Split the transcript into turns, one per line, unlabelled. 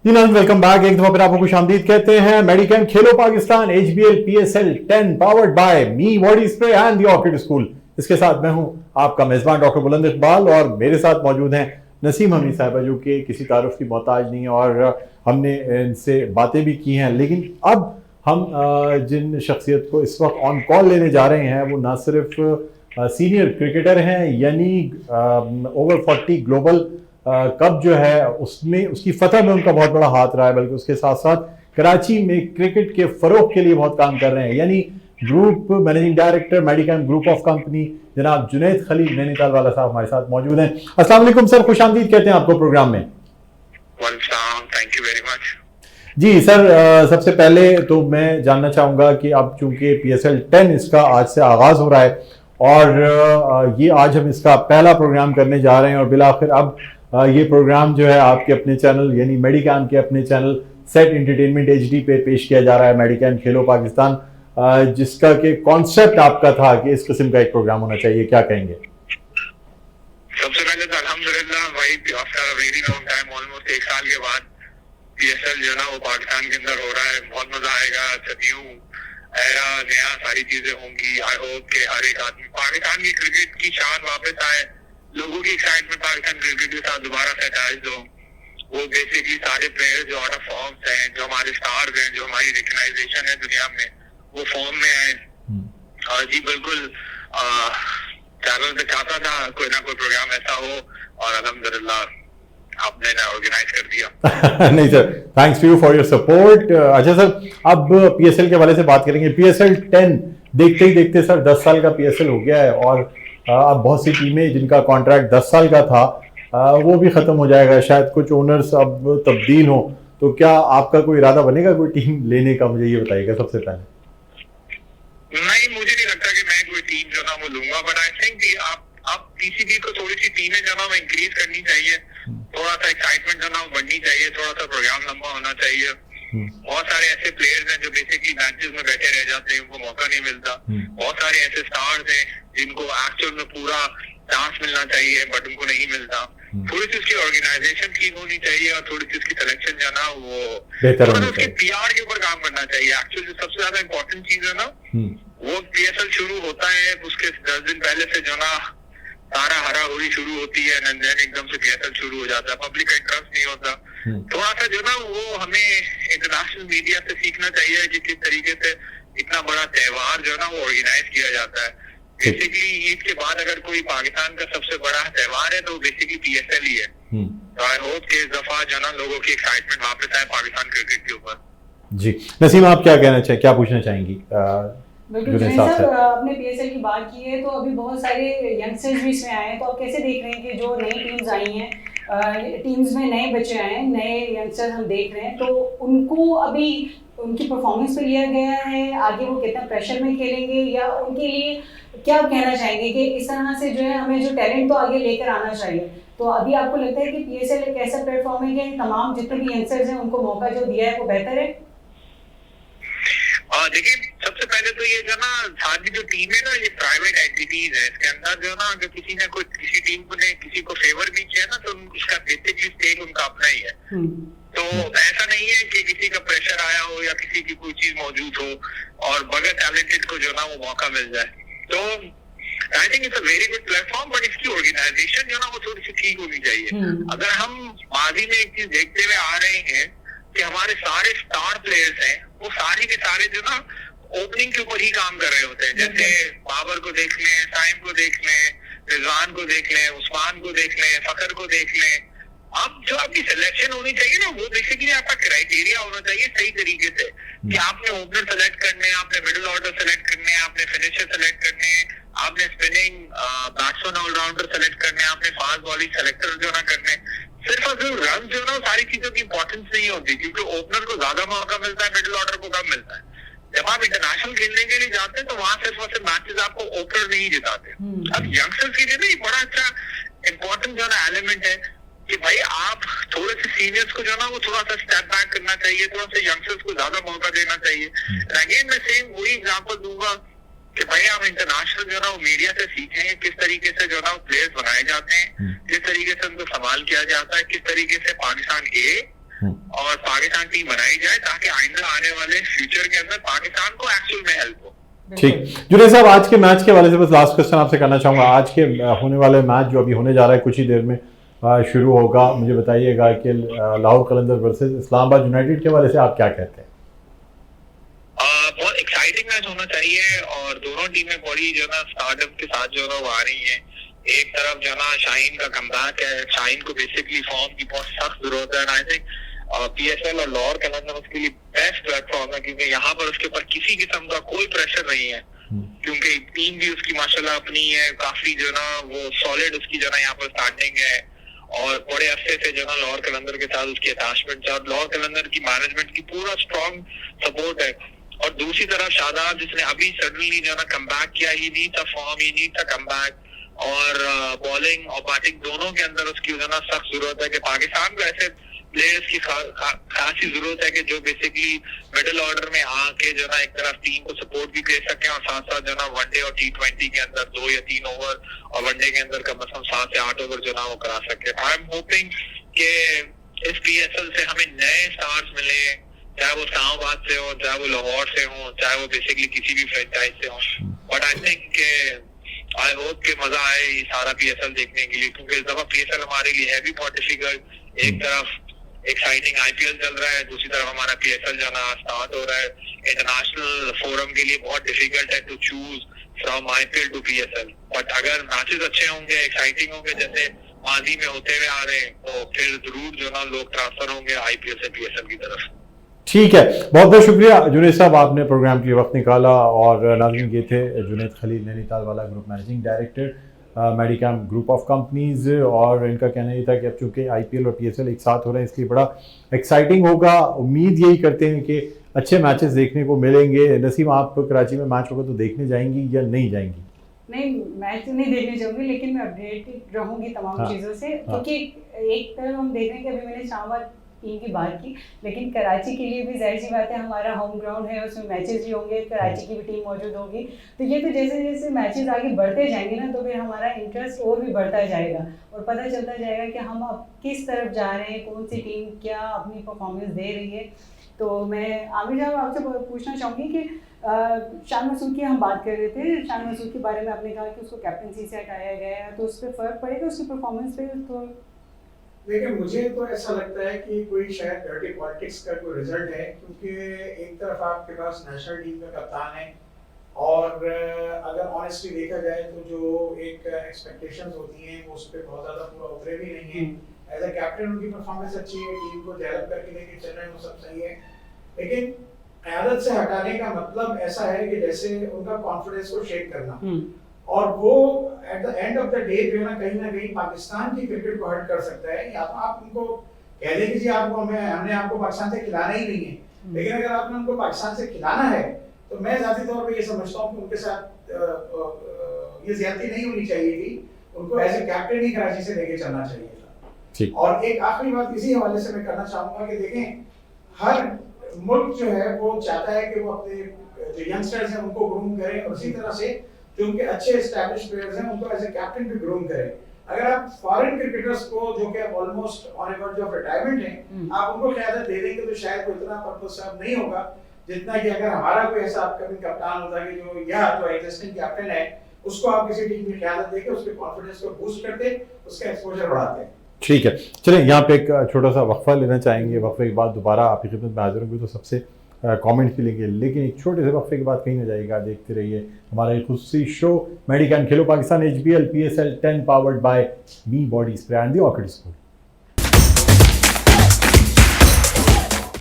जी नाज़रीन, welcome back. एक दफा फिर आपको खुशामदीद कहते हैं। मेडिकैम खेलो Pakistan HBL PSL 10 powered by me body spray and the orchid school. इसके साथ मैं हूं आपका मेजबान डॉक्टर बुलंद इकबाल और मेरे साथ मौजूद हैं नसीम हमीद साहबा, जो कि किसी तारुफ की मोहताज नहीं है और हमने इनसे बातें भी की हैं। लेकिन अब हम जिन शख्सियत को इस वक्त ऑन कॉल लेने जा रहे हैं वो ना सिर्फ सीनियर क्रिकेटर हैं, यानी ओवर 40 ग्लोबल कप जो है उसमें उसकी फतह में उनका बहुत बड़ा हाथ रहा है, बल्कि उसके साथ साथ कराची में क्रिकेट के फरोग के लिए बहुत काम कर रहे हैं। यानी group managing director मेडिकैम group of company जनाब जुनैद खलील नैनीताल वाला साहब हमारे साथ मौजूद हैं। अस्सलाम वालेकुम सर, खुशामदीद कहते हैं आपको प्रोग्राम में।
Thank you very much.
जी सर, सबसे पहले तो मैं जानना चाहूँगा कि अब चूंकि PSL 10 इसका आज से आगाज़ हो रहा है और ये आज हम इसका पहला प्रोग्राम करने जा रहे हैं और बिलाखिर अब ये प्रोग्राम जो है आपके अपने चैनल यानी मेडिकैम के अपने चैनल सेट एंटरटेनमेंट HD पे पेश किया जा रहा है। मेडिकैम खेलो पाकिस्तान, जिसका के कॉन्सेप्ट आपका था कि इस किस्म का एक प्रोग्राम होना चाहिए, क्या कहेंगे?
सबसे पहले तो अल्हम्दुलिल्लाह भाई, after a very long time, almost 1 साल के बाद PSL जो है ना वो पाकिस्तान के अंदर हो रहा है। बहुत मजा आएगा, सदियों आएगा, नया सारी चीजें होंगी। आई होप कि हर एक आदमी पाकिस्तान की क्रिकेट की शान वापस आए, लोगों की एक्साइटमेंट पाकिस्तान क्रिकेट के साथ दोबारा सेटाइज हो। वो बेसिकली सारे प्लेयर्स जो आउट ऑफ फॉर्म हैं, जो हमारे स्टार्स हैं, जो हमारी रिकग्नाइजेशन है दुनिया में, वो फॉर्म में आए। जी बिल्कुल, चैनल पे चाहता था कोई ना कोई प्रोग्राम ऐसा हो और अल्हम्दुलिल्लाह आपने ना ऑर्गेनाइज कर दिया।
नहीं sir, thanks to you for your support. अच्छा सर, अब PSL के हवाले से बात करेंगे। PSL 10 देखते ही देखते सर 10 साल का PSL हो गया है और अब बहुत सी टीमें जिनका कॉन्ट्रैक्ट 10 साल का था वो भी ख़त्म हो जाएगा। शायद कुछ ओनर्स अब तब्दील हो, तो क्या आपका कोई इरादा बनेगा कोई टीम लेने का? मुझे ये बताइएगा सबसे पहले।
नहीं, मुझे नहीं लगता कि मैं कोई टीम जो ना वो लूंगा, बट आई थिंक कि आप PCB को थोड़ी सी टीमें जो ना वो इंक्रीज करनी चाहिए, थोड़ा सा एक्साइटमेंट जो ना वो बढ़नी चाहिए, थोड़ा सा प्रोग्राम लंबा होना चाहिए। बहुत सारे ऐसे प्लेयर्स हैं जो बेसिकली मैचेस में बैठे रह जाते हैं, उनको मौका नहीं मिलता। बहुत सारे ऐसे स्टार्स हैं जिनको एक्चुअल में पूरा चांस मिलना चाहिए बट उनको नहीं मिलता। थोड़ी सी उसकी ऑर्गेनाइजेशन ठीक होनी चाहिए और थोड़ी सी उसकी सिलेक्शन जो ना वो
बेहतर
होनी चाहिए। उसके PR के ऊपर काम करना चाहिए। एक्चुअली जो सबसे ज्यादा इम्पोर्टेंट चीज है ना, वो PSL शुरू होता है उसके 10 दिन पहले से जो ना सारा हरा हुरी शुरू होती है, एकदम से PSL शुरू हो जाता है, पब्लिक का इंटरेस्ट नहीं होता। थोड़ा सा जो ना वो हमें इंटरनेशनल मीडिया से सीखना चाहिए कि किस तरीके से इतना बड़ा त्योहार जो है ना वो ऑर्गेनाइज किया जाता है। बेसिकली ईद के बाद अगर कोई पाकिस्तान का सबसे बड़ा त्योहार है तो बेसिकली PSL ही है। तो आई होप कि इस दफा जो ना लोगों की एक्साइटमेंट वापस आए पाकिस्तान क्रिकेट के ऊपर।
जी नसीम, आप क्या कहना चाहें, क्या पूछना चाहेंगी?
बिल्कुल सर, आपने PSL की बात की है तो अभी बहुत सारे यंगस्टर्स भी इसमें आए हैं, तो आप कैसे देख रहे हैं कि जो नई टीम्स आई हैं, टीम्स में नए बच्चे आए हैं, नए यंगस्टर्स हम देख रहे हैं, तो उनको अभी उनकी परफॉर्मेंस पे लिया गया है, आगे वो कितना प्रेशर में खेलेंगे, या उनके लिए क्या कहना चाहेंगे कि इस तरह से जो है हमें जो टैलेंट तो आगे लेकर आना चाहिए? तो अभी आपको लगता है कि PSL एक ऐसा प्लेटफॉर्म है कि तमाम जितने भी यंगस्टर्स हैं उनको मौका जो दिया है वो बेहतर है?
देखिए, सबसे पहले तो ये जो ना सारी जो टीम है ना, ये प्राइवेट एंटिटीज है। इसके अंदर जो ना अगर किसी ने कोई किसी टीम को ने किसी को फेवर भी किया ना तो उसका बेसिकली स्टेक उनका अपना ही है। तो ऐसा नहीं है कि किसी का प्रेशर आया हो या किसी की कोई चीज मौजूद हो और बगैर टैलेंटेड को जो ना वो मौका मिल जाए। तो I think it's a very good platform, but इसकी ऑर्गेनाइजेशन जो ना वो थोड़ी सी ठीक होनी चाहिए। अगर हम माजी में एक चीज देखते हुए आ रहे हैं कि हमारे सारे स्टार प्लेयर्स हैं, वो सारे के सारे जो ना ओपनिंग के ऊपर ही काम कर रहे होते हैं। जैसे बाबर को देख लें, साइम को देख लें, रिजवान को देख लें, उस्मान को देख लें, फखर को देख लें। अब जो आपकी सिलेक्शन होनी चाहिए ना, वो बेसिकली आपका क्राइटेरिया होना चाहिए सही तरीके से कि आपने ओपनर सेलेक्ट करने, आपने मिडिल ऑर्डर सेलेक्ट करने, आपने फिनिशर सेलेक्ट करने, आपने स्पिनिंग बैट्समैन ऑलराउंडर सेलेक्ट करने, आपने फास्ट बॉलिंग सेलेक्टर जो ना करने। सिर्फ और सिर्फ रन जो ना सारी चीजों की इंपॉर्टेंस नहीं होती, क्योंकि ओपनर को ज्यादा मौका मिलता है, मिडिल ऑर्डर को कम मिलता है। जब आप इंटरनेशनल खेलने के लिए जाते हैं तो वहां सिर्फ और सिर्फ मैचेस आपको ओपनर नहीं जिताते। अब यंगस्टर्स के लिए ना ये बड़ा अच्छा इंपॉर्टेंट जो ना एलिमेंट है कि भाई आप थोड़े से सीनियर्स को जो ना वो थोड़ा सा स्टेप बैक करना चाहिए, थोड़ा सा यंगस्टर्स को ज्यादा मौका देना चाहिए। अगेन मैं सेम वही एग्जांपल दूंगा कि भाई आप इंटरनेशनल जो ना वो मीडिया से सीखें किस तरीके से जो ना वो प्लेयर्स बनाए जाते हैं, किस तरीके से उनको सवाल किया जाता है, किस तरीके से पाकिस्तान A और पाकिस्तान टीम बनाई जाए ताकि आइंदा आने वाले फ्यूचर के अंदर पाकिस्तान को एक्चुअल में हेल्प हो।
ठीक, जुनैद साहब आज के मैच के हवाले से बस लास्ट क्वेश्चन आपसे करना चाहूँगा। आज के होने वाले मैच जो अभी होने जा रहा है कुछ ही देर में शुरू होगा, मुझे बताइएगा कि लाहौर कलंदर वर्सेस इस्लामाबाद यूनाइटेड के हवाले से आप क्या कहते हैं?
बहुत एक्साइटिंग मैच होना चाहिए और दोनों टीमें बड़ी जो ना स्टार्टअप के साथ जो ना वो आ रही हैं। एक तरफ जो ना शाहीन का कमबैक है, शाहीन को बेसिकली फॉर्म की बहुत सख्त जरूरत है। आई थिंक पीएसएल और लाहौर कलंदर उसके लिए बेस्ट प्लेटफॉर्म है क्योंकि यहाँ पर उसके ऊपर किसी किस्म का कोई प्रेशर नहीं है क्योंकि टीम भी उसकी माशाल्लाह अपनी है, काफी जो ना वो सॉलिड उसकी जो ना यहाँ पर स्टार्टिंग है और बड़े अरसे से जो ना लाहौर कलंदर के साथ उसकी अटैचमेंट है और लाहौर कलंदर की मैनेजमेंट की पूरा स्ट्रॉन्ग सपोर्ट है। और दूसरी तरफ शादाब जिसने अभी सडनली जो ना कमबैक किया, ही नीड था फॉर्म, ही नीड था कमबैक और बॉलिंग और बैटिंग दोनों के अंदर उसकी जो ना सख्त जरूरत है कि पाकिस्तान को ऐसे प्लेयर्स की खासी जरूरत है कि जो बेसिकली मिडिल ऑर्डर में आके जो ना एक तरफ टीम को सपोर्ट भी दे सके और साथ साथ जो ना वनडे और T20 के अंदर 2 या 3 ओवर और वनडे के अंदर कम से कम 7 से 8 ओवर जो ना वो करा सके। आई एम होपिंग कि इस PSL से हमें नए स्टार्स मिले, चाहे वो इस्लामाबाद से हो, चाहे वो लाहौर से हो, चाहे वो बेसिकली किसी भी फ्रेंचाइज से हो। But I think I hope कि मजा आए ये सारा PSL देखने के लिए क्योंकि इस दफा PSL हमारे लिए है भी बहुत डिफिकल्ट। एक तरफ एक्साइटिंग IPL चल रहा है, दूसरी तरफ हमारा PSL जाना स्टार्ट हो रहा है। इंटरनेशनल फोरम के लिए बहुत डिफिकल्ट है to choose from IPL to PSL। But अगर मैचेस अच्छे होंगे, एक्साइटिंग होंगे जैसे माजी में होते हुए आ रहे हैं तो फिर जरूर जो ना लोग ट्रांसफर होंगे IPL से PSL की तरफ।
ठीक है, बहुत बहुत शुक्रिया जुनैद साहब, आपने प्रोग्राम के लिए वक्त निकाला। और नाज़रीन ये थे जुनैद खलील, नैनीताल वाला group managing director मेडिकैम group of companies. और इनका कहना ये था कि अब चूँकि IPL और PSL एक साथ हो रहे हैं इसलिए बड़ा एक्साइटिंग होगा। उम्मीद यही करते हैं कि अच्छे मैचेस देखने को मिलेंगे। नसीम, आप कराची में मैच होगा तो देखने जाएंगी या नहीं जाएंगी?
नहीं, मैच तो नहीं देखने जाऊंगी लेकिन मैं अपडेटेड रहूंगी तमाम चीज़ों से क्योंकि एक तरफ हम देख रहे हैं कि अभी मैंने इस्लामाबाद टीम की बात की लेकिन कराची के लिए भी जाहिर सी बात है हमारा होम ग्राउंड है, उसमें मैचेस भी होंगे, कराची की भी टीम मौजूद होगी। तो ये तो जैसे जैसे मैचेस आगे बढ़ते जाएंगे ना तो फिर हमारा इंटरेस्ट और भी बढ़ता जाएगा और पता चलता जाएगा कि हम अब किस तरफ जा रहे हैं, कौन सी टीम क्या अपनी परफॉर्मेंस दे रही है। तो मैं आमिर साहब आपसे पूछना चाहूँगी कि शान मसूद की हम बात कर रहे थे, शान मसूद के बारे में आपने कहा कि उसको कैप्टनसी से हटाया गया है तो उस पर फ़र्क पड़ेगा उसकी परफॉर्मेंस पे? तो
देखिए, मुझे तो ऐसा लगता है कि कोई शायद डर्टी पॉलिटिक्स का कोई रिजल्ट है क्योंकि एक तरफ आपके पास नेशनल टीम का कप्तान है और अगर ऑनेस्टली देखा जाए तो जो एक एक्सपेक्टेशंस होती हैं वो उस पर बहुत ज़्यादा पूरा उतरे भी नहीं है। एज अ कैप्टन उनकी परफॉर्मेंस अच्छी है, टीम को डेवलप करके लेके चल रहे हैं, वो सब सही है। लेकिन क़यादत से हटाने का मतलब ऐसा है कि जैसे उनका कॉन्फिडेंस को शेक करना और वो at the end of the day जो है ना कहीं पाकिस्तान की क्रिकेट को हर्ट कर सकता है। या तो आप उनको कह दें कि जी आपको हमने आपको पाकिस्तान से खिलाना ही नहीं है, लेकिन अगर आपने उनको पाकिस्तान से खिलाना है तो मैं ज़ाती तौर पे ये समझता हूँ कि उनके साथ ये ज्यादती नहीं होनी चाहिए थी, उनको एज ए कैप्टन ही कराची से लेके चलना चाहिए था। और एक आखिरी बात इसी हवाले से मैं करना चाहूँगा कि देखें, हर मुल्क जो है वो चाहता है कि वो अपने जो यंगस्टर्स हैं उनको ग्रूम करें और उसी तरह से जो उनके अच्छे एस्टैब्लिश प्लेयर्स हैं उनको एज ए कैप्टन भी ग्रूम करें। अगर आप फॉरेन क्रिकेटर्स को जो कि almost on A verge of retirement हैं, आप उनको क़यादत दे देंगे तो शायद वो इतना पर्पस सर्व नहीं होगा जितना कि अगर हमारा कोई ऐसा अपकमिंग कप्तान होता कि जो या तो एग्जिस्टिंग कैप्टन है उसको आप किसी टीम में क़यादत देके उसके कॉन्फिडेंस को बूस्ट करते, उसका एक्सपोजर बढ़ाते।
ठीक है, चलें यहाँ पे एक छोटा सा वक्फा लेना चाहेंगे। वक्फे के बाद दोबारा आपकी खिदमत में हाजिर होंगे तो सबसे कमेंट्स भी लेंगे, लेकिन एक छोटे से वक्फे के बाद कहीं ना जाएगा। देखते रहिए हमारा एक खुसूसी show मेडिकैम Khelo Pakistan HBL PSL 10 powered by me body spray and the orchid school.